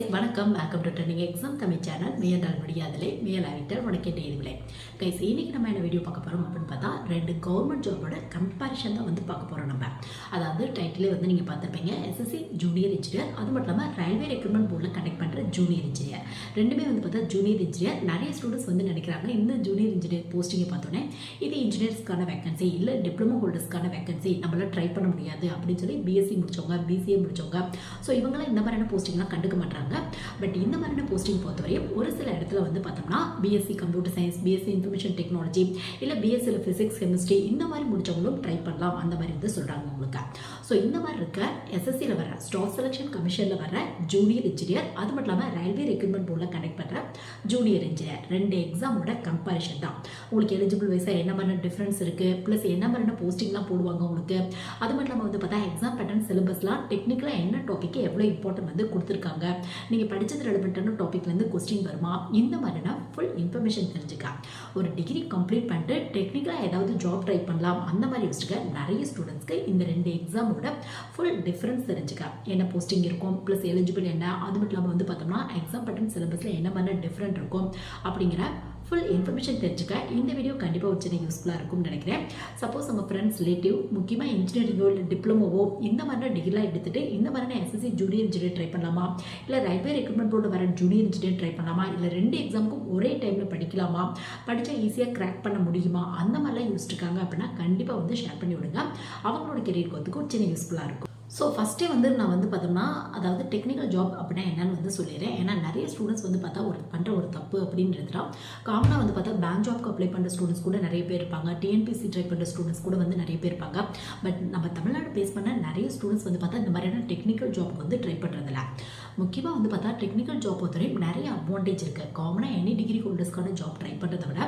வணக்கம் welcome to trending exam Tamil channel முயன்றால் முடியாதலே முயலாவிட்டால் உனக்கேட்ட இதுவில்லை guys. இன்னைக்கு நம்ம என்ன வீடியோ பார்க்க போகிறோம் அப்படின்னு பார்த்தா ரெண்டு கவர்மெண்ட் ஜாபோட கம்பேரிஷன் தான் வந்து பார்க்க போகிறோம். நம்ம அதாவது டைட்டிலே வந்து நீங்கள் பார்த்துருப்பீங்க, எஸ்எஸ்சி ஜூனியர் இன்ஜினியர், அது மட்டும் இல்லாமல் ரயில்வே ரெக்ரூட்மெண்ட் போர்டில் கண்டக்ட் பண்ணுற ஜூனியர் இன்ஜினியர். ரெண்டுமே வந்து பார்த்தா ஜூனியர் இன்ஜினியர். நிறைய ஸ்டூடெண்ட்ஸ் வந்து நினைக்கிறாங்க இந்த ஜூனியர் இன்ஜினியர் போஸ்டிங்கை பார்த்தோன்னே இது இன்ஜினியர்ஸ்க்கான வேகன்சி இல்லை டிப்ளமோ ஹோல்டர்ஸ்க்கான வேகன்சி, நம்மளால் ட்ரை பண்ண முடியாது அப்படின்னு சொல்லி பிஎஸ்சி முடிச்சவங்க பிசிஏ முடிச்சவங்க ஸோ இவங்களாம் இந்த மாதிரியான போஸ்டிங்லாம் கண்டுக்க மாட்டாங்க. பட் இந்த மாதிரியான போஸ்டிங் பொறுத்தவரையும் ஒரு சில இடத்துல வந்து பார்த்தோம்னா BSc computer science, BSc information technology, இல்லை பிஎஸ்சியில் ஃபிசிக்ஸ் கெமிஸ்ட்ரி இந்த மாதிரி முடிச்சவங்களும் ட்ரை பண்ணலாம் அந்த மாதிரி வந்து சொல்கிறாங்க உங்களுக்கு. ஸோ இந்த மாதிரி இருக்க எஸ்எஸ்சியில் வர ஸ்டாஃப் செலெக்ஷன் கமிஷனில் வர ஜூனியர் இன்ஜினியர், அது மட்டும் இல்லாமல் ரயில்வே ரெக்ரூட்மெண்ட் போர்டில் கண்டக்ட் பண்ணுற ஜூனியர் இன்ஜினியர் ரெண்டு எக்ஸாமோட கம்பேரிஷன் தான். உங்களுக்கு எலிஜிபிள் வைஸாக என்ன மாதிரியான டிஃப்ரென்ஸ் இருக்குது, ப்ளஸ் என்ன மாதிரியான போஸ்டிங்லாம் போடுவாங்க உங்களுக்கு, அது மட்டும் இல்லாமல் வந்து பார்த்தா எக்ஸாம் பேட்டர்ன் சிலபஸ்லாம் டெக்னிக்கலாக என்ன டாப்பிக்கு எவ்வளோ இம்பார்ட்டன்ட் வந்து கொடுத்துருக்காங்க, நீங்கள் படித்தது ரெலவெண்ட்டான டாப்பிக்லேருந்து கொஸ்டின் வருமா, இந்த மாதிரினா ஃபுல் இன்ஃபர்மேஷன் தெரிஞ்சுக்க. ஒரு டிகிரி கம்ப்ளீட் பண்ணிட்டு டெக்னிக்கலாக ஏதாவது ஜாப் ட்ரை பண்ணலாம் அந்த மாதிரி யோசிச்சுக்க நிறைய ஸ்டூடெண்ட்ஸ்க்கு இந்த ரெண்டு எக்ஸாமோட ஃபுல் டிஃப்ரென்ஸ் தெரிஞ்சுக்க. என்ன போஸ்டிங் இருக்கும், ப்ளஸ் எலிஜிபிள் என்ன, அது மட்டும் இல்லாமல் வந்து பார்த்தோம்னா எக்ஸாம் பேட்டர்ன் சிலபஸில் என்ன மாதிரி டிஃப்ரெண்ட் இருக்கும் அப்படிங்கிற ஃபுல் இன்ஃபர்மேஷன் தெரிஞ்சுக்க இந்த வீடியோ கண்டிப்பாக ஒரு சின்ன யூஸ்ஃபுல்லாக இருக்கும்னு நினைக்கிறேன். சப்போஸ் உங்கள் ஃப்ரெண்ட்ஸ் ரிலேட்டிவ் முக்கியமாக இன்ஜினியரிங்கோ இல்லை டிப்ளமோவோ இந்த மாதிரியான டிகிரிலாம் எடுத்துகிட்டு இந்த மாதிரியான எஸ்எஸ்சி ஜூனியர் இன்ஜினியர் ட்ரை பண்ணலாமா, இல்லை ரயில்வே ரெக்ரூட்மெண்ட் போர்டு வர ஜூனியர் இன்ஜினியர் ட்ரை பண்ணலாமா, இல்லை ரெண்டு எக்ஸாமுக்கும் ஒரே டைமில் படிக்கலாமா, படித்தா ஈஸியாக கிராக் பண்ண முடியுமா, அந்த மாதிரிலாம் யோசிச்சிருக்காங்க அப்படின்னா கண்டிப்பாக வந்து ஷேர் பண்ணி விடுங்க. அவங்களோட கெரியர் growth-க்கு ஒரு சின்ன யூஸ்ஃபுல்லாக இருக்கும். ஸோ ஃபஸ்ட்டே வந்து நான் வந்து பார்த்தோம்னா அதாவது டெக்னிக்கல் ஜாப் அப்படின்னா என்னன்னு வந்து சொல்லிடுறேன். ஏன்னா நிறைய ஸ்டூடெண்ட்ஸ் வந்து பார்த்தா பண்ணுற ஒரு தப்பு அப்படின்றது தான். காமனாக வந்து பார்த்தா பேங்க் ஜாப்க்கு அப்ளை பண்ணுற ஸ்டூடெண்ட்ஸ் கூட நிறைய பேர் இருப்பாங்க, டிஎன்பிசி ட்ரை பண்ணுற ஸ்டூடெண்ட்ஸ் கூட வந்து நிறைய பேர் இருப்பாங்க. பட் நம்ம தமிழ்நாடு பேஸ் பண்ண நிறைய ஸ்டூடெண்ட்ஸ் வந்து பார்த்தா இந்த மாதிரியான டெக்னிக்கல் ஜாப்க்கு வந்து ட்ரை பண்ணுறதில்ல. முக்கியமாக வந்து பார்த்தா டெக்னிக்கல் ஜாப் பொறுத்தவரையும் நிறைய அட்வான்டேஜ் இருக்குது. காமனாக எனி டிகிரி ஹோல்டர்ஸ்க்கான ஜாப் ட்ரை பண்ணுறதை விட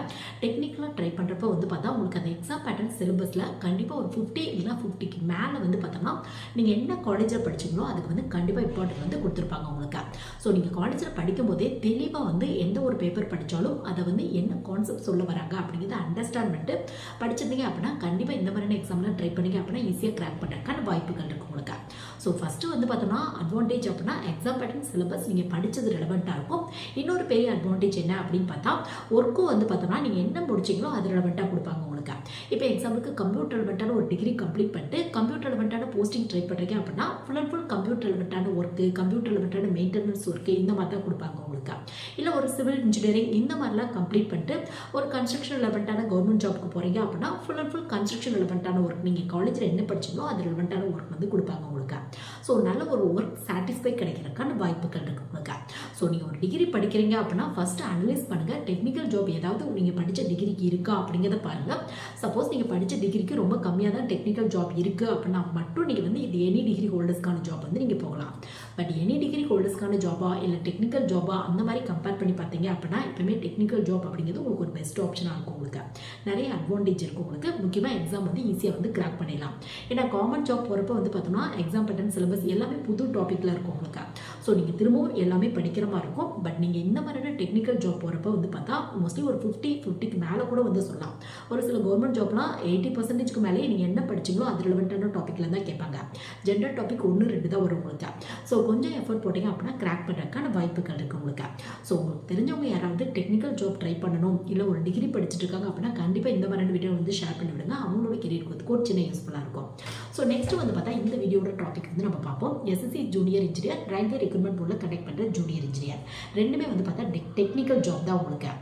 டெக்னிக்கலாக ட்ரை பண்ணுறப்ப வந்து பார்த்தா உங்களுக்கு அந்த எக்ஸாம் பேட்டர்ன் சிலபஸில் கண்டிப்பாக ஒரு 50 இல்லைனா 50க்கு மேலே வந்து பார்த்தோம்னா நீங்கள் என்ன காலேஜில் படிச்சிங்களோ அதுக்கு வந்து கண்டிப்பாக இம்பார்ட்டன்ட் வந்து கொடுத்துருப்பாங்க உங்களுக்கு. ஸோ நீங்கள் காலேஜில் படிக்கும் போதே தெளிவாக வந்து எந்த ஒரு பேப்பர் படித்தாலும் அதை வந்து என்ன கான்செப்ட் சொல்ல வராங்க அப்படிங்கிறத அண்டர்ஸ்டாண்ட் பண்ணிட்டு படிச்சிருந்தீங்க அப்படின்னா கண்டிப்பாக இந்த மாதிரியான எக்ஸாம்லாம் ட்ரை பண்ணிங்க அப்படின்னா ஈஸியாக கிராக் பண்ணுறதுக்கான வாய்ப்புகள் இருக்குது உங்களுக்கு. ஸோ ஃபஸ்ட்டு வந்து பார்த்தோம்னா அட்வான்டேஜ் அப்படின்னா எக்ஸாம் பேட்டர்ன் சிலபஸ் நீங்கள் படித்தது ரெலவெண்ட்டாக இருக்கும். இன்னொரு பெரிய அட்வான்டேஜ் என்ன அப்படின்னு பார்த்தா ஒர்க்கும் வந்து பார்த்தோம்னா நீங்கள் என்ன முடிச்சிங்களோ அது ரெலவெண்ட்டாக கொடுப்பாங்க உங்களுக்கு. இப்போ எக்ஸாம்பிளுக்கு கம்ப்யூட்டர் ரெலவெண்ட்டான ஒரு டிகிரி கம்ப்ளீட் பண்ணிட்டு கம்ப்யூட்டர் ரெலவெண்ட்டான போஸ்டிங் ட்ரை பண்ணுறீங்க அப்படின்னா ஃபுல் அண்ட் ஃபுல் கம்ப்யூட்டர் ரெலவெண்ட்டான ஒர்க்கு, கம்ப்யூட்டர் ரெலவெண்ட்டான மெயின்டெனன்ஸ் ஒர்க்கு இந்த மாதிரி தான் கொடுப்பாங்க உங்களுக்கு. இல்லை ஒரு சிவில் இன்ஜினியரிங் இந்த மாதிரிலாம் கம்ப்ளீட் பண்ணிட்டு ஒரு கன்ஸ்ட்ரக்ஷன் ரெலவெண்ட்டான கவர்மெண்ட் ஜாப்க்கு போகிறீங்க அப்படின்னா ஃபுல் அண்ட் ஃபுல் கன்ஸ்ட்ரக்ஷன் ரெலவெண்ட்டான ஒர்க், நீங்கள் காலேஜில் என்ன படிச்சிங்களோ அது ரெலவெண்ட்டான ஒர்க் வந்து கொடுப்பாங்க உங்களுக்கு. ஸோ நல்ல ஒரு ஒர்க் சாட்டிஸ்ஃபை கிடைக்கிறதுக்கான வாய்ப்புகள் இருக்குது உங்களுக்கு. ஸோ நீங்கள் ஒரு டிகிரி படிக்கிறீங்க அப்படின்னா ஃபஸ்ட்டு அனலைஸ் பண்ணுங்கள் டெக்னிக்கல் ஜாப் ஏதாவது நீங்கள் படித்த டிகிரிக்கு இருக்கா அப்படிங்கிறத பாருங்கள். சப்போஸ் நீங்கள் படித்த டிகிரிக்கு ரொம்ப கம்மியாக தான் டெக்னிக்கல் ஜாப் இருக்குது அப்படின்னா மட்டும் நீங்கள் வந்து இது எனி டிகிரி ஹோல்டர்ஸ்க்கான ஜாப் வந்து நீங்கள் போகலாம். பட் எனி டிகிரி ஹோல்டர்ஸ்க்கான ஜாபா இல்லை டெக்னிக்கல் ஜாபா அந்த மாதிரி கம்பேர் பண்ணி பார்த்தீங்க அப்படின்னா எப்பவுமே டெக்னிக்கல் ஜாப் அப்படிங்கிறது உங்களுக்கு ஒரு பெஸ்ட் ஆப்ஷனாக இருக்கும் உங்களுக்கு. நிறைய அட்வான்டேஜ் இருக்கும் உங்களுக்கு. முக்கியமாக எக்ஸாம் வந்து ஈஸியாக வந்து கிராக் பண்ணிடலாம். ஏன்னா கவர்மெண்ட் ஜாப் போகிறப்ப வந்து பார்த்தோம்னா எக்ஸாம் பேட்டர்ன் சிலபஸ் எல்லாமே புது டாப்பிக்கில் இருக்கும் உங்களுக்கு. ஸோ நீங்கள் திரும்பவும் எல்லாமே படிக்கிற மாதிரி இருக்கும். பட் நீங்கள் இந்த மாதிரியான டெக்னிக்கல் ஜாப் போகிறப்ப வந்து பார்த்தா மோஸ்ட்லி ஒரு 50க்கு மேலே கூட வந்து சொல்லலாம். ஒரு சில கவர்மெண்ட் ஜாப்லாம் 80% மேலே நீங்கள் என்ன படிச்சிங்களோ அது ரிலவெண்ட்டான டாப்பிக்கில் தான் கேட்பாங்க. ஜென்ரல் டாபிக் 1-2 தான் வரும் உங்களுக்கு. ஸோ கொஞ்சம் எஃபர்ட் போட்டிங்க அப்படின்னா கிராக் பண்ணுறதுக்கான வாய்ப்புகள் இருக்குது உங்களுக்கு. ஸோ உங்களுக்கு தெரிஞ்சவங்க யாராவது டெக்னிக்கல் ஜாப் ட்ரை பண்ணணும் இல்லை ஒரு டிகிரி படிச்சுட்டு இருக்காங்க அப்படின்னா கண்டிப்பாக இந்த மாதிரியான வீடியோ வந்து ஷேர் பண்ணி விடுங்க. அவங்களோட கெரியர் growth-க்கு ஒரு சின்ன யூஸ்ஃபுல்லாக இருக்கும். ஸோ நெக்ஸ்ட் வந்து பார்த்தா இந்த வீடியோட டாபிக் வந்து நம்ம பார்ப்போம் SSC junior engineer, railway recruitment போர்டில் கண்டக்ட் பண்ணுற ஜூனியர் இன்ஜினியர். ரெண்டுமே வந்து பார்த்தா டெக்னிக்கல் ஜாப் தான் உங்களுக்கு.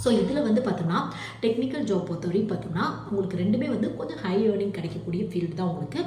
ஸோ இதில் வந்து பார்த்தோம்னா டெக்னிக்கல் ஜாப் பொறுத்தவரையும் பார்த்தோம்னா உங்களுக்கு ரெண்டுமே வந்து கொஞ்சம் ஹை ஏர்னிங் கிடைக்கக்கூடிய ஃபீல்டு தான் உங்களுக்கு.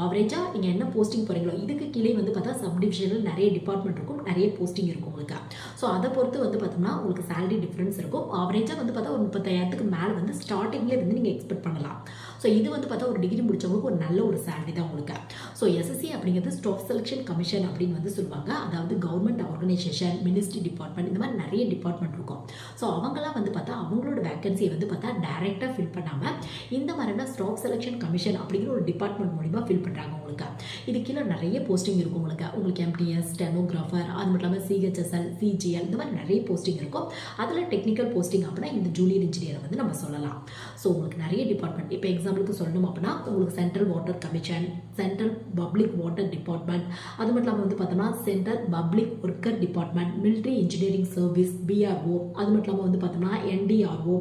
ஆவரேஜாக நீங்கள் என்ன போஸ்டிங் போகிறீங்களோ இதுக்கு கீழே வந்து பார்த்தா சப் டிவிஷனில் நிறைய டிபார்ட்மெண்ட் இருக்கும், நிறைய போஸ்டிங் இருக்கும் உங்களுக்கு. ஸோ அதை பொறுத்து வந்து பார்த்தோம்னா உங்களுக்கு சேலரி டிஃப்ரென்ஸ் இருக்கும். ஆவரேஜாக வந்து பார்த்தா ஒரு 30,000க்கு மேலே வந்து ஸ்டார்டிங்லேயே வந்து நீங்கள் எக்ஸ்பெக்ட் பண்ணலாம். ஸோ இது வந்து பார்த்தா ஒரு டிகிரி முடிச்சவங்களுக்கு ஒரு நல்ல ஒரு சேலரி தான் உங்களுக்கு. ஸோ எஸ்எஸ்சி அப்படிங்கிறது ஸ்டாஃப் செலெக்ஷன் கமிஷன் அப்படின்னு வந்து சொல்லுவாங்க. அதாவது கவர்மெண்ட் ஆர்கனைசேஷன், மினிஸ்ட்ரி டிபார்ட்மெண்ட் இந்த மாதிரி நிறைய டிபார்ட்மெண்ட் இருக்கும். ஸோ அவங்களாம் வந்து பார்த்தா அவங்களோட வேகன்சியை வந்து பார்த்தா டைரெக்டாக ஃபில் பண்ணாமல் இந்த மாதிரியான ஸ்டாஃப் செலெக்ஷன் கமிஷன் அப்படிங்கிற ஒரு டிபார்ட்மெண்ட் மூலிமா ஃபில் பண்ணுறாங்க உங்களுக்கு. இது கீழே நிறைய போஸ்டிங் இருக்கும் உங்களுக்கு எம்டிஎஸ், ஸ்டெனோகிராஃபர், அது மட்டும் இல்லாமல் சிஹெச்எஸ்எல், சிஜிஎல் இந்த மாதிரி நிறைய போஸ்டிங் இருக்கும். அதில் டெக்னிக்கல் போஸ்டிங் அப்படின்னா இந்த ஜூனியர் இன்ஜினியரை வந்து நம்ம சொல்லலாம். ஸோ உங்களுக்கு நிறைய டிபார்ட்மெண்ட் இப்போ எக்ஸாம்பிளுக்கு சொல்லணும் அப்படின்னா உங்களுக்கு central water commission, central public water department, அது மட்டும் இல்லாமல் வந்து பார்த்தோம்னா central public worker department, military engineering service PRO, அது மட்டும் இல்லாமல் வந்து பார்த்தோம்னா என்டிஆர்ஓ,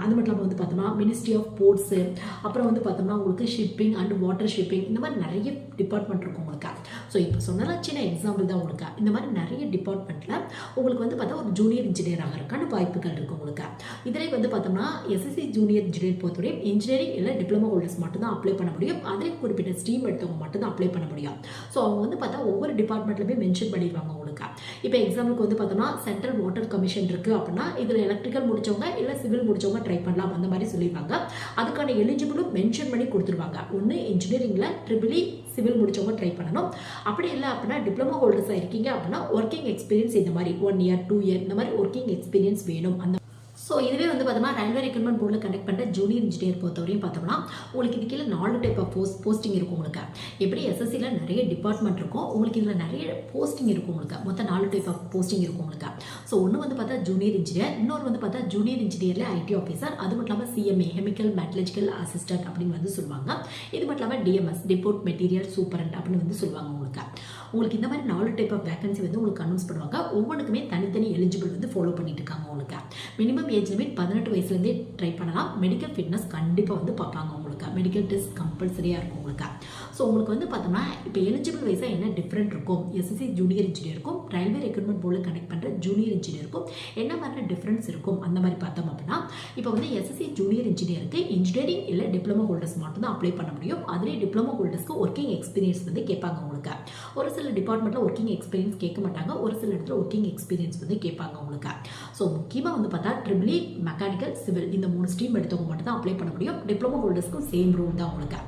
அது மட்டும் இல்லாமல் வந்து பார்த்தோம்னா மினிஸ்ட்ரி ஆஃப் போர்ட்ஸு, அப்புறம் வந்து பார்த்தோம்னா உங்களுக்கு ஷிப்பிங் அண்ட் வாட்டர் ஷிப்பிங், இந்த மாதிரி நிறைய டிபார்ட்மெண்ட் இருக்கும் உங்களுக்கு. ஸோ இப்போ சொன்னலாம் சின்ன எக்ஸாம்பிள் தான் உங்களுக்கு. இந்த மாதிரி நிறைய டிபார்ட்மெண்ட்டில் உங்களுக்கு வந்து பார்த்தா ஒரு ஜூனியர் இன்ஜினியர் ஆகிறதுக்கான வாய்ப்புகள் இருக்குது உங்களுக்கு. இதில் வந்து பார்த்தோம்னா எஸ்எஸ்சி ஜூனியர் இன்ஜினியர் பொறுத்தவரையும் இன்ஜினியரிங் இல்லை டிப்ளமோ ஹோல்டர்ஸ் மட்டும் தான் அப்ளை பண்ண முடியும். அதிலே குறிப்பிட்ட ஸ்ட்ரீம் எடுத்தவங்க மட்டும் தான் அப்ளை பண்ண முடியும். ஸோ அவங்க வந்து பார்த்தா ஒவ்வொரு டிபார்ட்மெண்ட்லையுமே மென்ஷன் பண்ணிடுவாங்க உங்களுக்கு. இப்போ எக்ஸாம்பிளுக்கு வந்து பார்த்தோம்னா சென்ட்ரல் வாட்டர் கமிஷன் இருக்குது அப்படின்னா இதில் எலக்ட்ரிக்கல் முடிச்சவங்க இல்லை சிவில் முடிச்சவங்க ட்ரை பண்ணலாம் அந்த மாதிரி சொல்லிடுவாங்க. அதுக்கான எலிஜிபிளும் மென்ஷன் பண்ணி கொடுத்துருவாங்க. ஒன்று இன்ஜினியரிங்கில் ட்ரிபிள் சிவில் முடிச்சவங்க ட்ரை பண்ணணும். அப்படி இல்லை அப்படின்னா டிப்ளமோ ஹோல்டர்ஸாக இருக்கீங்க அப்படின்னா ஒர்க்கிங் எக்ஸ்பீரியன்ஸ் இந்த மாதிரி 1 year 2 year இந்த மாதிரி ஒர்க்கிங் எக்ஸ்பீரியன்ஸ் வேணும். அந்த ஸோ இதுவே வந்து பார்த்தோம்னா ரயில்வே ரெக்ரூட்மெண்ட் போர்டில் கண்டக்ட் பண்ணுற ஜூனியர் இன்ஜினியர் பொறுத்தவரையும் பார்த்தோம்னா உங்களுக்கு இது கீழே 4 டைப் ஆஃப் போஸ்டிங் இருக்கும் உங்களுக்கு. எப்படி எஸ்எஸ்சியில் நிறைய டிபார்ட்மெண்ட் இருக்கும், உங்களுக்கு இதில் நிறைய போஸ்டிங் இருக்கும் உங்களுக்கு. மொத்தம் 4 டைப் ஆஃப் போஸ்டிங் இருக்கும் உங்களுக்கு. ஸோ ஒன்று வந்து பார்த்தா ஜூனியர் இன்ஜினியர், இன்னொரு வந்து பார்த்தா ஜூனியர் இன்ஜினியரில் ஐடி ஆஃபீஸர், அது மட்டும் இல்லாமல் சிஎம்ஏ கெமிக்கல் மெட்டலர்ஜிக்கல் அசிஸ்டன்ட் அப்படின்னு வந்து சொல்லுவாங்க. இது மட்டும் இல்லாமல் டிஎம்எஸ் டிபோர்ட் மெட்டீரியல் சூப்பரண்ட் அப்படின்னு வந்து சொல்லுவாங்க உங்களுக்கு. உங்களுக்கு இந்த மாதிரி 4 டைப் ஆஃப் வேகன்சி வந்து உங்களுக்கு அனௌன்ஸ் பண்ணுவாங்க. ஒவ்வொன்றுக்குமே தனித்தனி எலிஜிபிள் வந்து ஃபாலோ பண்ணிட்டு இருக்காங்க உங்களுக்கு. மினிமம் ஏஜ் லிமிட் 18 வயசுலேருந்தே ட்ரை பண்ணலாம். மெடிக்கல் ஃபிட்னஸ் கண்டிப்பாக வந்து பார்ப்பாங்க உங்களுக்கு. மெடிக்கல் டெஸ்ட் கம்பல்சரியாக இருக்கும் உங்களுக்கு. ஸோ உங்களுக்கு வந்து பார்த்தோம்னா இப்போ எலிஜிபிள் வயசாக என்ன டிஃப்ரெண்ட் இருக்கும் எஸ்எஸ்சி ஜூனியர் இன்ஜினியருக்கும் ரயில்வே ரெக்ரூட்மெண்ட் போர்டில் கனெக்ட் பண்ணுற ஜூனியர் இன்ஜினியருக்கும் என்ன மாதிரி டிஃப்ரென்ஸ் இருக்கும் அந்த மாதிரி பார்த்தோம் அப்படின்னா இப்போ வந்து எஸ்எஸ்சி ஜூனியர் இன்ஜினியருக்கு இன்ஜினியரிங் இல்லை டிப்ளமோ ஹோல்டர்ஸ் மட்டும் தான் அப்ளை பண்ண முடியும். அதிலே டிப்ளமோ ஹோல்டர்ஸ்க்கு ஒர்க்கிங் எக்ஸ்பீரியன்ஸ் வந்து கேட்பாங்க உங்களுக்கு. ஒரு சில டிபார்ட்மெண்ட்டில் ஒர்க்கிங் எக்ஸ்பீரியன்ஸ் கேட்க மாட்டாங்க, ஒரு சில இடத்துல ஒர்க்கிங் எக்ஸ்பீரியன்ஸ் வந்து கேட்பாங்க உங்களுக்கு. ஸோ முக்கியமாக வந்து பார்த்தா ட்ரிபிள் மெக்கானிக்கல் சிவில் இந்த 3 ஸ்ட்ரீம் எடுத்தவங்க மட்டும் தான் அப்ளை பண்ண முடியும். டிப்ளமோ ஹோல்டர்ஸ்க்கும் சேம் ரூல் தான் உங்களுக்கு.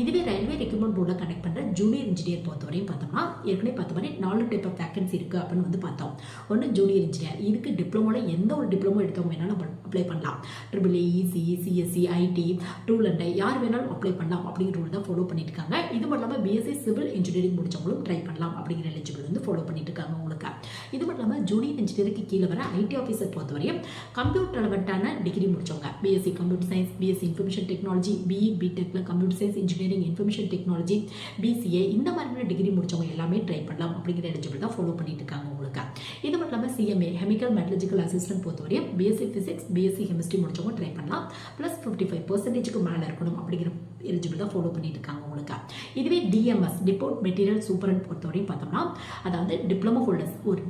இதுவே ரயில்வே ரெக்ரூட்மெண்ட் போர்டில் கனெக்ட் பண்ணுற ஜூனியர் இன்ஜினியர் பொறுத்தவரையும் பார்த்தோம்னா ஏற்கனவே பார்த்த மாதிரி 4 டைப் ஆஃப் வேகன்சி இருக்குது அப்படின்னு வந்து பார்த்தோம். ஒன்று ஜூனியர் இன்ஜினியர், இதுக்கு டிப்ளமோவில் எந்த ஒரு டிப்ளமோ எடுத்தவங்க வேணாலும் அப்ளை பண்ணலாம். Triple EC CSE IT tool and யார் வேணாலும் அப்ளை பண்ணலாம் அப்படிங்கிற ரூல் தான் ஃபாலோ பண்ணிட்டு இருக்காங்க. இது மட்டும் இல்லாமல் பிஎஸ்சி சிவில் இன்ஜினியரிங் முடிச்சவங்களும் ட்ரை பண்ணலாம் அப்படிங்கிற எலிஜிபிள் வந்து ஃபாலோ பண்ணிட்டு இருக்காங்க உங்களுக்கு. இது மட்டும் இல்லாமல் ஜூனியர் இன்ஜினியருக்கு கீழே வர ஐடி ஆஃபீஸர் பொறுத்தவரையும் கம்ப்யூட்டர் ரெலவெண்ட்டான டிகிரி முடிச்சவங்க BSc computer science, BSc information technology, BE பிடெக்ல computer science engineering information technology, BCA இந்த மாதிரியான டிகிரி முடிச்சவங்க எல்லாமே ட்ரை பண்ணலாம் அப்படிங்கிற எலிஜிபிள் தான் ஃபாலோ பண்ணிட்டு இருக்காங்க உங்களுக்கு. இது மட்டும் இல்லாமல் சிஎம்ஏ கெமிக்கல் மெட்டலர்ஜிக்கல் அசிஸ்டன்ட் பொறுத்தவரையும் பிஎஸ்சி பிசிக்ஸ் பிஎஸ்சி கெமிஸ்ட்ரி முடிச்சவங்க ட்ரை பண்ணலாம். ப்ளஸ் 55% மேலே இருக்கணும் அப்படிங்கிற எலிஜிபிள் தான் ஃபாலோ பண்ணிட்டு இருக்காங்க உங்களுக்கு. இதுவே டிஎம்எஸ் டிபோர்ட் மெட்டீரியல் சூப்பரண்ட் பொறுத்தவரையும் பார்த்தோம்னா அதாவது டிப்ளமோ ஹோல்டர்ஸ் ஒரு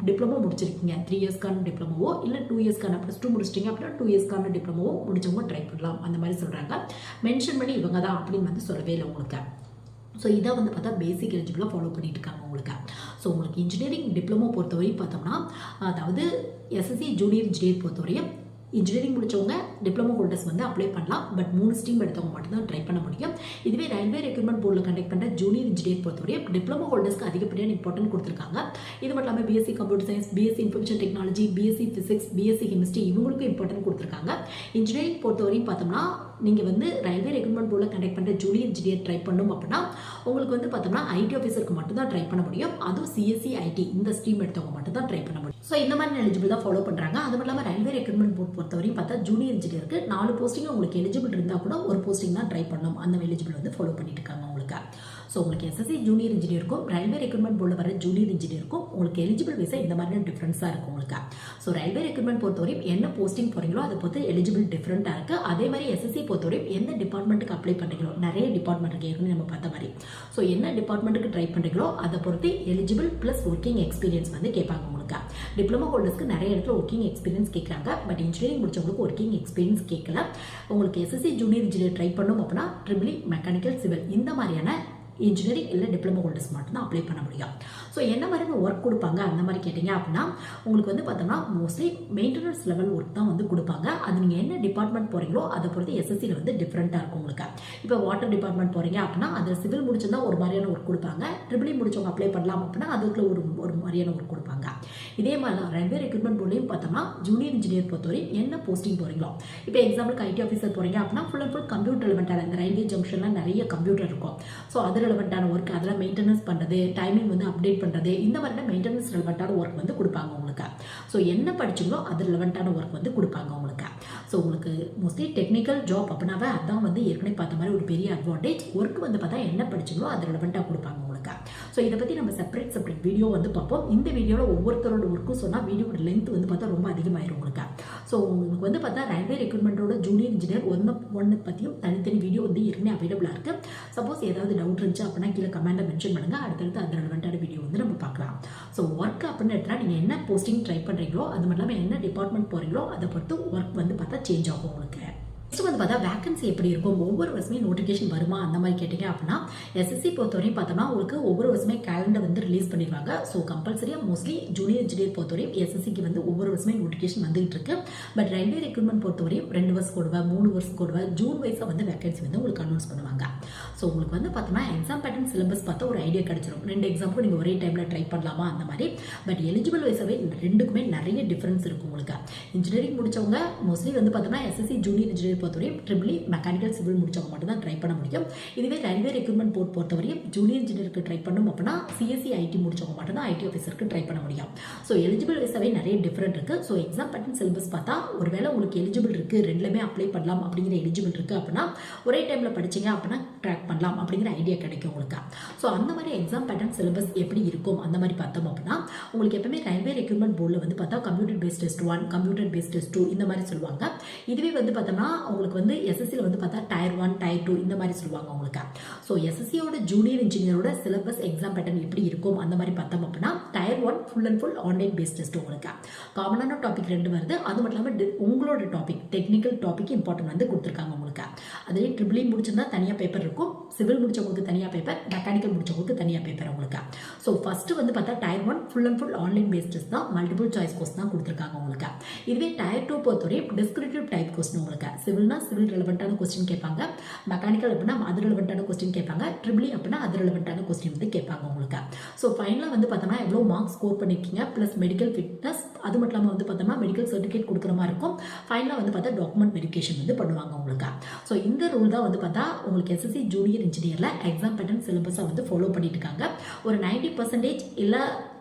டிப்ளமோ முடிச்சிருக்கீங்க 3 இயர்ஸ்க்கான டிப்ளமோவோ இல்லை 2 இயர்ஸ்க்கான +2 முடிச்சிட்டிங்க அப்படின்னா 2 இயர்ஸ்க்கான டிப்ளமோவோ முடிச்சவங்க ட்ரை பண்ணலாம் அந்த மாதிரி சொல்கிறாங்க. மென்ஷன் பண்ணி இவங்க தான் அப்படின்னு வந்து சொல்லவே இல்லை உங்களுக்கு. ஸோ இதை வந்து பார்த்தா பேசிக் எலிஜிபிளாக ஃபாலோ பண்ணிட்டு இருக்காங்க உங்களுக்கு. ஸோ உங்களுக்கு இன்ஜினியரிங் டிப்ளமோ பொறுத்தவரையும் பார்த்தோம்னா அதாவது எஸ்எஸ்சி ஜூனியர் இன்ஜினியர் பொறுத்தவரையும் இன்ஜினியரிங் முடிச்சவங்க டிப்ளமோ ஹோல்டர்ஸ் வந்து அப்ளை பண்ணலாம். பட் 3 ஸ்ட்ரீம் எடுத்தவங்க மட்டும் தான் ட்ரை பண்ண முடியும். இதுவே ரயில்வே ரெக்ரூட்மெண்ட் போர்டில் கண்டக்ட் பண்ணுற ஜூனியர் இன்ஜினியர் பொறுத்தவரையும் டிப்ளமோ ஹோல்டர்ஸ்க்கு அதிகப்படியான இம்பார்ட்டன்ட் கொடுத்துருக்காங்க. இது மட்டும் இல்லாமல் BSc computer science, BSc information technology, BSc physics, BSc chemistry இவங்களுக்கும் இம்பார்ட்டன்ட் கொடுத்துருக்காங்க. இன்ஜினியரிங் பொறுத்தவரையும் பார்த்தோம்னா நீங்கள் வந்து ரயில்வே ரெக்ரூட்மெண்ட் போர்டில் கண்டக்ட் பண்ணுற ஜூனியர் இன்ஜினியர் ட்ரை பண்ணணும் அப்படின்னா உங்களுக்கு வந்து பார்த்தோம்னா ஐடி ஆஃபீஸருக்கு மட்டும் தான் ட்ரை பண்ண முடியும். அதுவும் சிஎஸ்சி ஐடி இந்த ஸ்ட்ரீம் எடுத்தவங்க மட்டும் தான் ட்ரை பண்ண முடியும். ஸோ இந்த மாதிரி எலிஜிபிள் தான் ஃபாலோ பண்ணுறாங்க. அது மட்டும் இல்லாமல் ரயில்வே ரெக்ரூட்மெண்ட் போர்ட் பொறுத்தவரையும் பார்த்தா ஜூனியர் இன்ஜினியருக்கு 4 போஸ்டிங் உங்களுக்கு எலிஜிபிள் இருந்தால் கூட ஒரு போஸ்டிங் தான் ட்ரை பண்ணணும் அந்த எலிஜிபிள் வந்து ஃபாலோ பண்ணிட்டு இருக்காங்க உங்களுக்கு. ஸோ உங்களுக்கு எஸ்எஸ்சி ஜூனியர் இன்ஜினியருக்கும் ரயில்வே ரெக்ரூட்மெண்ட் போர்டில் வர ஜூனியர் இன்ஜினியருக்கும் உங்களுக்கு எலிஜிபிள் வைஸா இந்த மாதிரியான டிஃப்ரென்ஸாக இருக்கும் உங்களுக்கு. ஸோ ரயில்வே ரெக்ரூட்மெண்ட் பொறுத்தவரையும் என்ன போஸ்டிங் போகிறீங்களோ அதை பொறுத்து எலிஜிபிள் டிஃப்ரெண்ட்டாக இருக்குது. அதே மாதிரி எஸ்எஸ்சி பொறுத்தவரையும் எந்த டிபார்ட்மெண்ட்டுக்கு அப்ளை பண்ணுறீங்களோ நிறைய டிபார்ட்மெண்ட் இருக்குது ஏற்கனவே நம்ம பார்த்த மாதிரி. ஸோ என்ன டிபார்ட்மெண்ட்டுக்கு ட்ரை பண்ணுறீங்களோ அதை பொறுத்து எலிஜிபிள் ப்ளஸ் ஒர்க்கிங் எக்ஸ்பீரியன்ஸ் வந்து கேட்பாங்க உங்களுக்கு. டிப்ளமோ ஹோல்டர்ஸ்க்கு நிறைய இடத்துல ஒர்க்கிங் எக்ஸ்பீரியன்ஸ் கேட்குறாங்க. பட் இன்ஜினியரிங் முடிச்சவங்களுக்கு ஒர்க்கிங் எக்ஸ்பீரியன்ஸ் கேட்கல. உங்களுக்கு எஸ்எஸ்சி ஜூனியர் இன்ஜினியர் ட்ரை பண்ணணும் அப்படின்னா ட்ரிபிள் மெக்கானிக்கல் சிவில் இந்த மாதிரியான இன்ஜினியரிங் இல்லை டிப்ளமோ ஹோல்டர்ஸ் மட்டும் தான் அப்ளை பண்ண முடியும். ஸோ என்ன மாதிரி ஒர்க் கொடுப்பாங்க அந்த மாதிரி கேட்டிங்க அப்படின்னா உங்களுக்கு வந்து பார்த்தோம்னா மோஸ்ட்லி மெயின்டெனன்ஸ் லெவல் ஒர்க் தான் வந்து கொடுப்பாங்க. அது நீங்கள் என்ன டிபார்ட்மெண்ட் போகிறீங்களோ அதை பொறுத்து எஸ்எஸ்சியில் வந்து டிஃப்ரெண்ட்டாக இருக்கும் உங்களுக்கு. இப்போ வாட்டர் டிபார்ட்மெண்ட் போகிறீங்க அப்படின்னா அதில் சிவில் முடிச்சிருந்தா ஒரு மாதிரியான ஒர்க் கொடுப்பாங்க. ட்ரிபிள் முடிச்சவங்க அப்ளை பண்ணலாம் அப்படின்னா அதுக்குள்ள ஒரு மாதிரியான ஒர்க் கொடுப்பாங்க. இதே மாதிரி ரயில்வே ரெக்ரூட்மெண்ட் போர்ட்லையும் பார்த்தோம்னா ஜூனியர் இன்ஜினியர் பொறுத்தவரை என்ன போஸ்டிங் போகிறீங்களோ இப்போ எக்ஸாம்பிளுக்கு ஐடி ஆஃபீஸர் போகிறீங்க அப்படின்னா ஃபுல் அண்ட் ஃபுல் கம்ப்யூட்டர் ரெலவெண்ட்டான இந்த ரயில்வே ஜங்ஷனில் நிறைய கம்ப்யூட்டர் இருக்கும். ஸோ அது ரெலவெண்ட்டான ஒர்க் அதெல்லாம் மெயின்டெனன்ஸ் பண்ணுறது டைமிங் வந்து அப்டேட் அப்டேட் பண்ணுறது இந்த மாதிரி மெயின்டெனன்ஸ் ரெலவெண்ட்டான ஒர்க் வந்து கொடுப்பாங்க உங்களுக்கு. ஸோ என்ன படிச்சிங்களோ அது ரெலவெண்ட்டான ஒர்க் வந்து கொடுப்பாங்க உங்களுக்கு. ஸோ உங்களுக்கு மோஸ்ட்லி டெக்னிக்கல் ஜாப் அப்படின்னாவே அதான் வந்து ஏற்கனவே பார்த்த மாதிரி ஒரு பெரிய அட்வான்டேஜ். ஒர்க் வந்து பார்த்தா என்ன படிச்சிங்களோ அது ரெலவெண்ட்டாக கொடுப்பாங்க உங்களுக்கு. ஸோ இதை பற்றி நம்ம செப்பரேட் வீடியோ வந்து பார்ப்போம். இந்த வீடியோவில் ஒவ்வொருத்தரோட ஒர்க்கும் சொன்னால் வீடியோட லென்த் வந்து பார்த்தா ரொம்ப அதிகமாயிரும் உங்களுக்கு. ஸோ உங்களுக்கு வந்து பார்த்தா ரயில்வே ரெக்ரூட்மெண்ட்டோட ஜூனியர் இன்ஜினியர் ஒன்று பற்றியும் தனித்தனி வீடியோ வந்து ஏற்கனவே அவைலபிளாக இருக்குது. சப்போஸ் ஏதாவது டவுட் இருந்துச்சு அப்படின்னா கீழே கமெண்ட்டில் மென்ஷன் பண்ணுங்கள். அடுத்தடுத்து அது ரெலவெண்ட்டான வீடியோ வந்து நம்ம பார்க்கலாம். ஸோ ஒர்க் அப்படின்னு எடுத்தால் நீங்கள் என்ன போஸ்டிங் ட்ரை பண்ணுறீங்களோ அது மட்டும் இல்லாமல் என்ன டிபார்ட்மெண்ட் போகிறீங்களோ அதை பொறுத்து ஒர்க் வந்து பார்த்தா சேஞ்ச் ஆகும் உங்களுக்கு. நெக்ஸ்ட் வந்து பார்த்தா வேகன்சி எப்படி இருக்கும், ஒவ்வொரு வருஷமே நோட்டிஃபிகேஷன் வருமா அந்த மாதிரி கேட்டிங்க அப்படின்னா எஸ்எஸ்சி பொறுத்தவரையும் பார்த்தோம்னா உங்களுக்கு ஒவ்வொரு வருஷமே கேலண்டர் வந்து ரிலீஸ் பண்ணிடுவாங்க. ஸோ கம்பல்சரியாக மோஸ்ட்லி ஜூனியர் இன்ஜினியர் பொறுத்தவரையும் எஸ்எஸ்சிக்கு வந்து ஒவ்வொரு வருஷமே நோட்டிஃபிகேஷன் வந்துகிட்டு இருக்கு. பட் ரயில்வே ரெக்ரூட்மெண்ட் பொறுத்தவரையும் 2 வருஷம் கூடுவா 3 வருஷம் கூடுவா ஜூன் வைஸாக வந்து வேகன்சி வந்து உங்களுக்கு அனௌன்ஸ் பண்ணுவாங்க. ஸோ உங்களுக்கு வந்து பார்த்தோம்னா எக்ஸாம் பேட்டர்ன் சிலபஸ் பார்த்தா ஒரு ஐடியா கிடைச்சிடும். 2 எக்ஸாமுக்கும் நீங்கள் ஒரே டைமில் ட்ரை பண்ணலாமா அந்த மாதிரி. பட் எலிஜிபிள் வைஸாகவே ரெண்டுக்குமே நிறைய டிஃப்ரென்ஸ் இருக்கும் உங்களுக்கு. இன்ஜினியரிங் முடிச்சவங்க மோஸ்ட்லி வந்து பார்த்தோம்னா எஸ்எஸ்சி ஜூனியர் இன்ஜினியர் பொறுத்தவரையும் ட்ரிபிள் மெக்கானிக்கல் சிவில் முடிச்சவங்க மட்டும் தான் ட்ரை பண்ண முடியும். இதுவே ரயில்வே ரெக்ரூட்மெண்ட் போர்ட் பொறுத்தவரையும் ஜூனியர் இன்ஜினியருக்கு ட்ரை பண்ணணும் அப்படின்னா சிஎஸ்சி ஐடி முடிச்சவங்க மட்டும் தான் ஐடி ஆஃபீஸருக்கு ட்ரை பண்ண முடியும். ஸோ எலிஜிபிள் வைஸாகவே நிறைய டிஃப்ரெண்ட் இருக்கு. ஸோ எக்ஸாம் பேட்டர்ன் சிலபஸ் பார்த்தா ஒருவேளை உங்களுக்கு எலிஜிபிள் இருக்கு, ரெண்டுமே அப்ளை பண்ணலாம் அப்படிங்கிற எலிஜிபிள் இருக்கு அப்படின்னா ஒரே டைம்ல படிச்சீங்க அப்படின்னா ட்ராக் பண்ணலாம் அப்படிங்கிற ஐடியா கிடைக்கும் உங்களுக்கு. ஸோ அந்த மாதிரி எக்ஸாம் பேட்டர்ன் சிலபஸ் எப்படி இருக்கும் அந்த மாதிரி பார்த்தோம் அப்படின்னா உங்களுக்கு எப்பவுமே ரயில்வே ரெக்ரூட்மெண்ட் போர்டில் வந்து பார்த்தா computer based test 1, computer based test 2 இந்த மாதிரி சொல்லுவாங்க. இதுவே வந்து பார்த்தோம்னா உங்களுக்கு வந்து எஸ்எஸ்சியில் வந்து பார்த்தா டயர் 1, டயர் 2 இந்த மாதிரி சொல்லுவாங்க உங்களுக்கு. ஸோ எஸ்எஸ்சியோட ஜூனியர் இன்ஜினியரோட சிலபஸ் எக்ஸாம் பேட்டர்ன் எப்படி இருக்கும் அந்த மாதிரி பார்த்தோம் அப்படின்னா tier 1 full and full online based test உங்களுக்கு. காமனான டாபிக் 2 வருது. அது மட்டும் இல்லாமல் உங்களோட டாபிக் டெக்னிக்கல் டாபிக் இம்பார்ட்டன்ட் வந்து கொடுத்துருக்காங்க உங்களுக்கு. அதுலேயே ட்ரிபிள் முடிச்சிருந்தா தனியாக பேப்பர் இருக்கும், சிவில் முடிச்சவங்களுக்கு தனியாக பேப்பர், மெக்கானிக்கல் முடிச்சவங்களுக்கு தனியாக பேப்பர் உங்களுக்கு. ஸோ ஃபர்ஸ்ட் வந்து பார்த்தா tier 1 full and full online based test தான், மல்டிபிள் சாய்ஸ் கொஸ்டின் தான் கொடுத்துருக்காங்க உங்களுக்கு. இதுவே டயர் 2 பொறுத்தவரையும் டிஸ்கிரிப்டிவ் டைப் கொஸ்டின் உங்களுக்கு. சிவில்னா சிவில் ரெலவெண்ட்டான கொஸ்டின் கேட்பாங்க, மெக்கானிக்கல் அப்படின்னா அது ரெலவெண்ட்டான கொஸ்டின் கேட்பாங்க, ட்ரிபிள் அப்படின்னா அது ரெலவெண்ட்டான கொஸ்டின் வந்து கேட்பாங்க உங்களுக்கு. ஸோ ஃபைனலாக வந்து பார்த்தோம்னா எவ்வளோ மார்க்ஸ் ஸ்கோர் பண்ணிருக்கீங்க ப்ளஸ் மெடிக்கல் ஃபிட்னஸ், அது மட்டும் இல்லாமல் வந்து பார்த்தோம்னா மெடிக்கல் சர்டிஃபிகேட் கொடுக்குற மாதிரி இருக்கும். ஃபைனலாக வந்து பார்த்தா டாக்குமெண்ட் வெரிஃபிகேஷன் வந்து பண்ணுவாங்க உங்களுக்கு. ஸோ இந்த ரூல் தான் வந்து பார்த்தா உங்களுக்கு எஸ்எஸ்சி ஜூனியர் இன்ஜினியரில் எக்ஸாம் பேட்டர்ன் சிலபஸை வந்து ஃபாலோ பண்ணிட்டு இருக்காங்க. ஒரு 90% இல்லை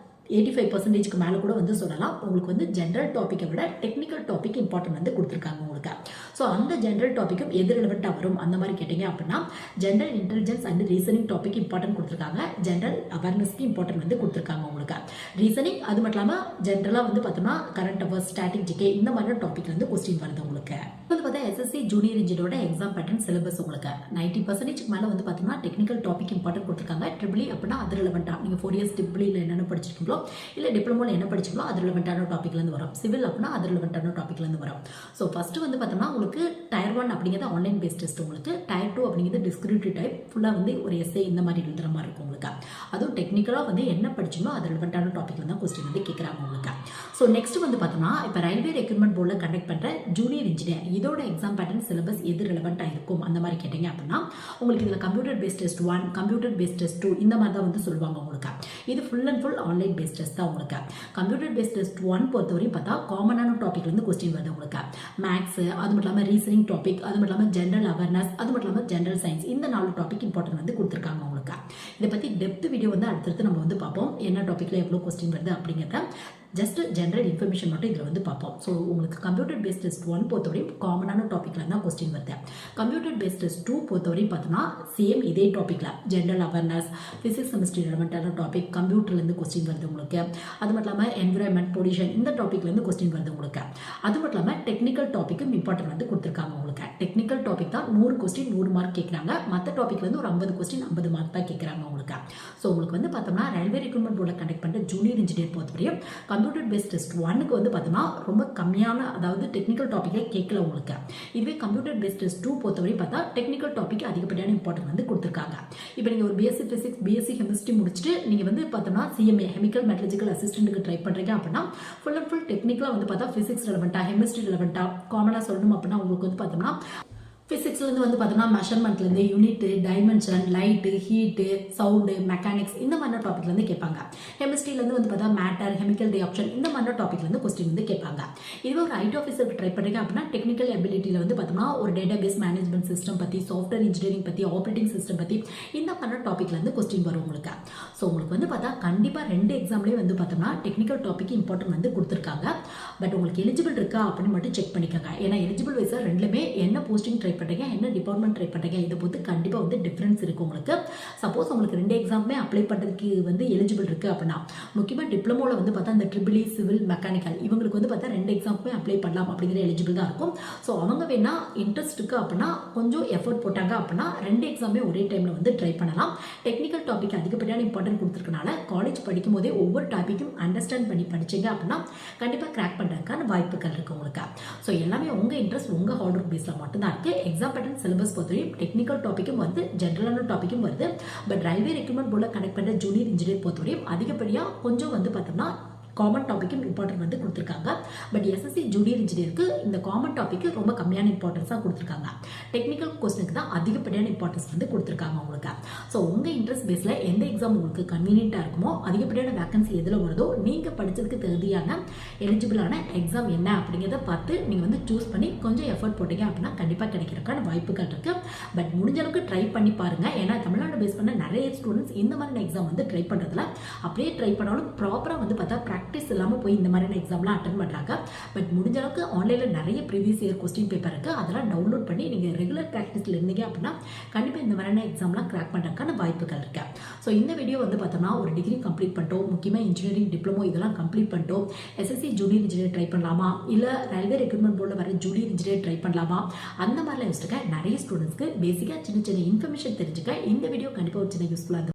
85% மேலே கூட வந்து சொல்லலாம். உங்களுக்கு வந்து ஜென்ரல் டாப்பிக்கை விட டெக்னிக்கல் டாபிக் இம்பார்ட்டன்ட் வந்து கொடுத்துருக்காங்க உங்களுக்கு. ஸோ அந்த ஜென்ரல் டாப்பிக்கும் எது ரெலவெண்ட்டாக வரும் அந்த மாதிரி கேட்டிங்க அப்படின்னா general intelligence and reasoning topic important கொடுத்துருக்காங்க, ஜென்ரல் அவேர்னஸ்க்கு இம்பார்ட்டன்ட் வந்து கொடுத்துருக்காங்க உங்களுக்கு. ரீசனிங் அது மட்டும் இல்லாமல் ஜென்ரலாக வந்து பார்த்தோம்னா கரண்ட் அஃபேர்ஸ், ஸ்டாட்டிக் ஜிகே இந்த மாதிரி டாபிக் வந்து கொஸ்டின் வருது உங்களுக்கு. வந்து பார்த்தா எஸ்எஸ்சி ஜூனியர் இன்ஜினியரோட எக்ஸாம் பேட்டர்ன் சிலபஸ் உங்களுக்கு 90% மேலே வந்து பார்த்தோம்னா டெக்னிக்கல் டாபிக் இம்பார்ட்டன்ட் கொடுத்துருக்காங்க. ட்ரிபிள் அப்படின்னா அது ரெலவெண்ட்டாக நீங்கள் 4 இயர்ஸ் ட்ரிபிளில் என்னென்ன படிச்சிருக்கீங்களோ இல்லை டிப்ளமோவில் என்ன படிச்சிங்களோ அது ரெலவெண்ட்டான டாப்பிக்லேருந்து வரும். சிவில் அப்படின்னா அது ரெலவெண்ட்டான டாப்பிக்லேருந்து வரும். ஸோ ஃபஸ்ட்டு வந்து பார்த்தோம்னா உங்களுக்கு டயர் 1 அப்படிங்கிறது ஆன்லைன் பேஸ்ட் டெஸ்ட் உங்களுக்கு. டயர் 2 அப்படிங்கிறது டிஸ்கிரிப்டிவ் டைப் ஃபுல்லாக வந்து ஒரு எஸ்ஏ இந்த மாதிரி எழுதுற மாதிரி இருக்கும் உங்களுக்கு. அதுவும் டெக்னிக்கலாக வந்து என்ன படிச்சிங்களோ அது ரெலவெண்ட்டான டாப்பிக்ல தான் கொஸ்டின் வந்து கேட்குறாங்க உங்களுக்கு. ஸோ நெக்ஸ்ட் வந்து பார்த்தோம்னா இப்போ ரயில்வே ரெக்ரூட்மெண்ட் போர்டில் கண்டக்ட் பண்ணுற ஜூனியர் இன்ஜினியர் இதோட எக்ஸாம் பேட்டர்ன் சிலபஸ் எது ரெலவெண்ட்டாக இருக்கும் அந்த மாதிரி கேட்டிங்க அப்படின்னா உங்களுக்கு இதில் computer based test 1, computer based test 2 இந்த மாதிரி தான் வந்து சொல்லுவாங்க உங்களுக்கு. இது full and full online based test தான் உங்களுக்கு. கம்ப்யூட்டர் பேஸ்ட் டெஸ்ட் 1 பொறுத்தவரையும் பார்த்தா காமனான டாபிக்ல இருந்து கொஸ்டின் வருது உங்களுக்கு. மேக்ஸ், அது மட்டும் இல்லாமல் ரீசனிங் டாபிக், அது மட்டும் இல்லாமல் ஜென்ரல் அவேர்னஸ், அது மட்டும் இல்லாமல் ஜென்ரல் சயின்ஸ் இந்த 4 டாபிக் இம்பார்ட்டன்ட் வந்து கொடுத்துருக்காங்க உங்களுக்கு. இதை பற்றி டெப்த் வீடியோ வந்து அடுத்தடுத்து நம்ம வந்து பார்ப்போம். என்ன டாப்பிக்கில் எவ்வளோ கொஸ்டின் வருது அப்படிங்கிறத ஜஸ்ட் ஜென்ரல் இன்ஃபர்மேஷன் மட்டும் இதில் வந்து பார்ப்போம். ஸோ உங்களுக்கு கம்ப்யூட்டர் பேஸ்ட் டெஸ்ட் 1 பொறுத்தவரையும் காமனான டாப்பிக்கில் தான் கொஸ்டின் வருது. கம்ப்யூட்டர் பேஸ்ட் டெஸ்ட் 2 பொறுத்தவரையும் பார்த்தோம்னா சேம் இதே டாப்பிக்கில் ஜென்ரல் அவேர்னஸ், ஃபிசிக்ஸ் கெமிஸ்ட்ரி ரெலவெண்ட்டான டாபிக் கம்ப்யூட்டர்லேருந்து கொஸ்டின் வருது உங்களுக்கு. அது மட்டும் இல்லாமல் என்விரான்மெண்ட், பொல்யூஷன் இந்த டாப்பிக்லேருந்து கொஸ்டின் வருது உங்களுக்கு. அது மட்டும் இல்லாமல் டெக்னிக்கல் டாப்பிக்கும் இம்பார்ட்டன்ட் வந்து கொடுத்துருக்காங்க உங்களுக்கு. டெக்னிக்கல் டாபிக் தான் 100 கொஸ்டின் 100 மார்க் கேட்குறாங்க. மற்ற டாப்பிக்லேருந்து ஒரு 50 கொஸ்டின் 50 மார்க் தான் கேட்குறாங்க உங்களுக்கு. ஸோ உங்களுக்கு வந்து பார்த்தோம்னா ரயில்வே ரெக்ரூட்மெண்ட் போர்டில் கண்டக்ட் பண்ணுற ஜூனியர் இன்ஜினியர் பொறுத்தவரையும் கம்ப்யூட்டர் பேஸ்ட் டெஸ்ட் 1க்கு வந்து பார்த்தோம்னா ரொம்ப கம்மியான அதாவது டெக்னிக்கல் டாப்பிக்கே கேட்கல உங்களுக்கு. இதுவே கம்ப்யூட்டர் பேஸ்ட் டெஸ்ட் 2 பொறுத்தவரையும் பார்த்தா டெக்னிக்கல் டாபிக் அதிகப்படியான இம்பார்ட்டன்ட் வந்து கொடுத்துருக்காங்க. இப்போ நீங்கள் ஒரு பிஎஸ்சி ஃபிசிக்ஸ், பிஎஸ்சி கெமிஸ்ட்ரி முடிச்சுட்டு நீங்கள் வந்து பார்த்தோம்னா சிஎம்ஏ கெமிக்கல் மெட்டலர்ஜிக்கல் அசிஸ்டன்ட்டுக்கு ட்ரை பண்ணுறீங்க அப்படின்னா ஃபுல் அண்ட் ஃபுல் டெக்னிக்கலாக வந்து பார்த்தா ஃபிசிக்ஸ் ரெலவெண்ட்டாக, கெமிஸ்ட்ரி ரெலவெண்ட்டாக காமனாக சொல்லணும் அப்படின்னா உங்களுக்கு வந்து பார்த்தோம்னா ஃபிசிக்ஸ்லேருந்து வந்து பார்த்தோம்னா மெஷர்மெண்ட்லேருந்து unit, dimension, light, heat, sound, mechanics இந்த மாதிரி டாப்பிக்லேருந்து கேட்பாங்க. கெமிஸ்ட்ரிலேருந்து வந்து பார்த்தா மேட்டர், கெமிக்கல் ரியாக்ஷன் இந்த மாதிரி டாப்பிக்லேருந்து கொஸ்டின் வந்து கேட்பாங்க. இதுவே ஒரு ஐடி ஆஃபீஸருக்கு ட்ரை பண்ணுறீங்க அப்படின்னா டெக்னிக்கல் எபிலிட்டியில் வந்து பார்த்தோம்னா ஒரு டேட்டா பேஸ் மேனேஜ்மெண்ட் சிஸ்டம் பற்றி, சாஃப்ட்வேர் இன்ஜினியரிங் பற்றி, ஆப்ரேட்டிங் சிஸ்டம் பற்றி இந்த மாதிரி டாப்பிக்லேருந்து கொஸ்டின் வரும் உங்களுக்கு. ஸோ உங்களுக்கு வந்து பார்த்தா கண்டிப்பாக 2 எக்ஸாம்லேயே வந்து பார்த்தோம்னா டெக்னிக்கல் டாபிக் இம்பார்ட்டன்ட் வந்து கொடுத்துருக்காங்க. பட் உங்களுக்கு எலிஜிபிள் இருக்கா அப்படின்னு மட்டும் செக் பண்ணிக்கோங்க. ஏன்னா எலிஜிபிள் வைஸாக ரெண்டுமே என்ன போஸ்டிங் ட்ரை பண்ணுறீங்க, என்ன டிபார்ட்மெண்ட் ட்ரை பண்ணுறீங்க, இதை பொறுத்து கண்டிப்பாக வந்து டிஃப்ரென்ஸ் இருக்குது உங்களுக்கு. சப்போஸ் உங்களுக்கு 2 எக்ஸாமுமே அப்ளை பண்ணுறதுக்கு வந்து எலிஜிபிள் இருக்குது அப்படின்னா, முக்கியமாக டிப்ளமோவில் வந்து பார்த்தா இந்த ட்ரிபிள் சிவில், மெக்கானிக்கல் இவங்களுக்கு வந்து பார்த்தா 2 எக்ஸாமுமே அப்ளை பண்ணலாம் அப்படிங்கிற எலிஜிபிள் தான் இருக்கும். ஸோ அவங்க வேணா இன்ட்ரெஸ்ட் இருக்குது அப்படின்னா கொஞ்சம் எஃபர்ட் போட்டாங்க அப்படின்னா 2 எக்ஸாமே ஒரே டைமில் வந்து ட்ரை பண்ணலாம். டெக்னிக்கல் டாபிக் அதிகப்படியான இம்பார்ட்டன்ட் கொடுத்துருக்கனால காலேஜ் படிக்கும் போதே ஒவ்வொரு டாப்பிக்கும் அண்டர்ஸ்டாண்ட் பண்ணி படிச்சிங்க அப்படின்னா கண்டிப்பாக கிராக் பண்ணுறதுக்கான வாய்ப்புகள் இருக்குது உங்களுக்கு. ஸோ எல்லாமே உங்கள் இன்ட்ரெஸ்ட், உங்கள் ஹார்ட் ஒர்க் பேஸில் மட்டும்தான் இருக்குது. எக்ஸாம் பேட்டர்ன் சிலபஸ் பொறுத்தவரையும் டெக்னிக்கல் டாப்பிக்கும் வருது, ஜென்ரலான டாப்பிக்கும் வருது. பட் ரயில்வே ரெக்ரூட்மெண்ட் போர்டில் கனெக்ட் பண்ணுற ஜூனியர் இன்ஜினியர் பொறுத்தவரையும் அதிகப்படியாக கொஞ்சம் வந்து பார்த்தோம்னா காமன் டாப்பிக்கும் இம்பார்ட்டன்ட் வந்து கொடுத்துருக்காங்க. பட் எஸ்எஸ்சி ஜூனியர் இன்ஜினியருக்கு இந்த காமன் டாப்பிக்கு ரொம்ப கம்மியான இம்பார்ட்டன்ஸாக கொடுத்துருக்காங்க. டெக்னிக்கல் கொஸ்டினுக்கு தான் அதிகப்படியான இம்பார்ட்டன்ஸ் வந்து கொடுத்துருக்காங்க உங்களுக்கு. ஸோ உங்கள் இன்ட்ரெஸ்ட் பேஸில் எந்த எக்ஸாம் உங்களுக்கு கன்வீனியண்ட்டாக இருக்குமோ, அதிகப்படியான வேகன்சி எதில் வருதோ, நீங்கள் படித்ததுக்கு தகுதியான எலிஜிபிளான எக்ஸாம் என்ன அப்படிங்கிறத பார்த்து நீங்கள் வந்து சூஸ் பண்ணி கொஞ்சம் எஃபர்ட் போட்டீங்க அப்படின்னா கண்டிப்பாக கிடைக்கிறதுக்கான வாய்ப்புகள் இருக்குது. பட் முடிஞ்ச அளவுக்கு ட்ரை பண்ணி பாருங்கள். ஏன்னா தமிழ்நாடு பேஸ் பண்ண நிறைய ஸ்டூடெண்ட்ஸ் இந்த மாதிரியான எக்ஸாம் வந்து ட்ரை பண்ணுறதுல அப்படியே ட்ரை பண்ணாலும் ப்ராப்பராக வந்து பார்த்தா ப்ராக்டிஸ் இல்லாமல் போய் இந்த மாதிரியான எக்ஸாம்லாம் அட்டன் பண்ணுறாங்க. பட் முடிஞ்ச அளவுக்கு ஆன்லைனில் நிறைய ப்ரீவியஸ் இயர் கொஸ்டின் பேப்பர் இருக்குது, அதெல்லாம் டவுன்லோட் பண்ணி நீங்கள் ரெகுலர் ப்ராக்டிஸில் இருந்தீங்க அப்படின்னா கண்டிப்பாக இந்த மாதிரியான எக்ஸாம்லாம் கிராக் பண்ணுறதுக்கான வாய்ப்புகள் இருக்கு. ஸோ இந்த வீடியோ வந்து பார்த்தோம்னா ஒரு டிகிரி கம்ப்ளீட் பண்ணிட்டோம், முக்கியமாக இன்ஜினியரிங், டிப்ளமோ இதெல்லாம் கம்ப்ளீட் பண்ணிட்டோம், எஸ்எஸ்சி ஜூனியர் இன்ஜினியர் ட்ரை பண்ணலாமா, இல்லை ரயில்வே ரெக்ரூட்மெண்ட் போர்டில் வர ஜூனியர் இன்ஜினியர் ட்ரை பண்ணலாமா, அந்த மாதிரிலாம் யோசிச்சுக்க நிறைய ஸ்டூடெண்ட்ஸ்க்கு பேசிக்காக சின்ன சின்ன இன்ஃபர்மேஷன் தெரிஞ்சுக்க இந்த வீடியோ கண்டிப்பாக ஒரு சின்ன யூஸ்ஃபுல்லாக